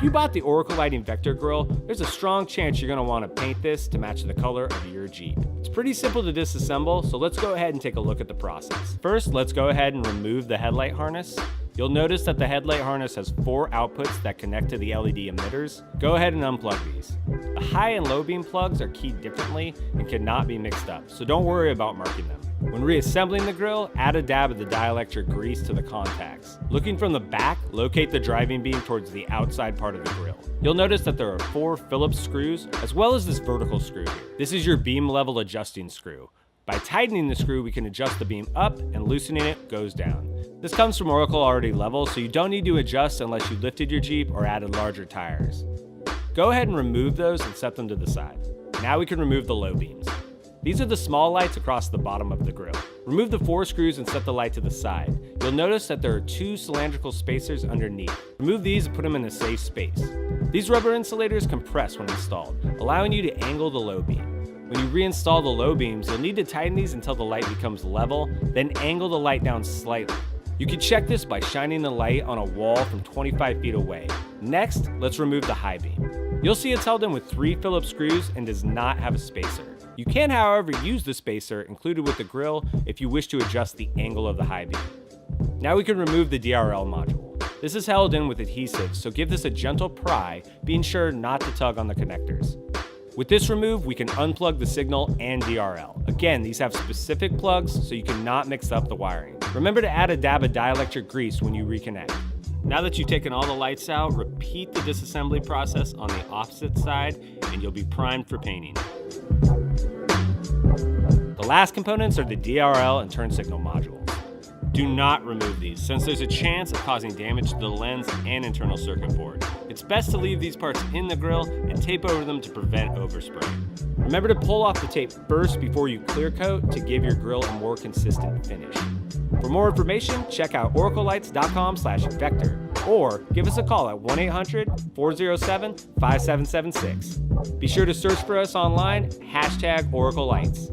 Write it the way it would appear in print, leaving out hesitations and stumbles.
you bought the Oracle Lighting Vector Grill, there's a strong chance you're going to want to paint this to match the color of your Jeep. It's pretty simple to disassemble, so let's go ahead and take a look at the process. First, let's go ahead and remove the headlight harness. You'll notice that the headlight harness has 4 outputs that connect to the LED emitters. Go ahead and unplug these. The high and low beam plugs are keyed differently and cannot be mixed up, so don't worry about marking them. When reassembling the grill, add a dab of the dielectric grease to the contacts. Looking from the back, locate the driving beam towards the outside part of the grill. You'll notice that there are 4 Phillips screws, as well as this vertical screw here. This is your beam level adjusting screw. By tightening the screw, we can adjust the beam up, and loosening it goes down. This comes from Oracle already level, so you don't need to adjust unless you lifted your Jeep or added larger tires. Go ahead and remove those and set them to the side. Now we can remove the low beams. These are the small lights across the bottom of the grill. Remove the 4 screws and set the light to the side. You'll notice that there are 2 cylindrical spacers underneath. Remove these and put them in a safe space. These rubber insulators compress when installed, allowing you to angle the low beam. When you reinstall the low beams, you'll need to tighten these until the light becomes level, then angle the light down slightly. You can check this by shining the light on a wall from 25 feet away. Next, let's remove the high beam. You'll see it's held in with 3 Phillips screws and does not have a spacer. You can, however, use the spacer included with the grill if you wish to adjust the angle of the high beam. Now we can remove the DRL module. This is held in with adhesive, so give this a gentle pry, being sure not to tug on the connectors. With this remove, we can unplug the signal and DRL. Again, these have specific plugs, so you cannot mix up the wiring. Remember to add a dab of dielectric grease when you reconnect. Now that you've taken all the lights out, repeat the disassembly process on the opposite side, and you'll be primed for painting. The last components are the DRL and turn signal modules. Do not remove these, since there's a chance of causing damage to the lens and internal circuit board. It's best to leave these parts in the grill and tape over them to prevent overspray. Remember to pull off the tape first before you clear coat to give your grill a more consistent finish. For more information, check out oraclelights.com/vector or give us a call at 1-800-407-5776. Be sure to search for us online, #OracleLights.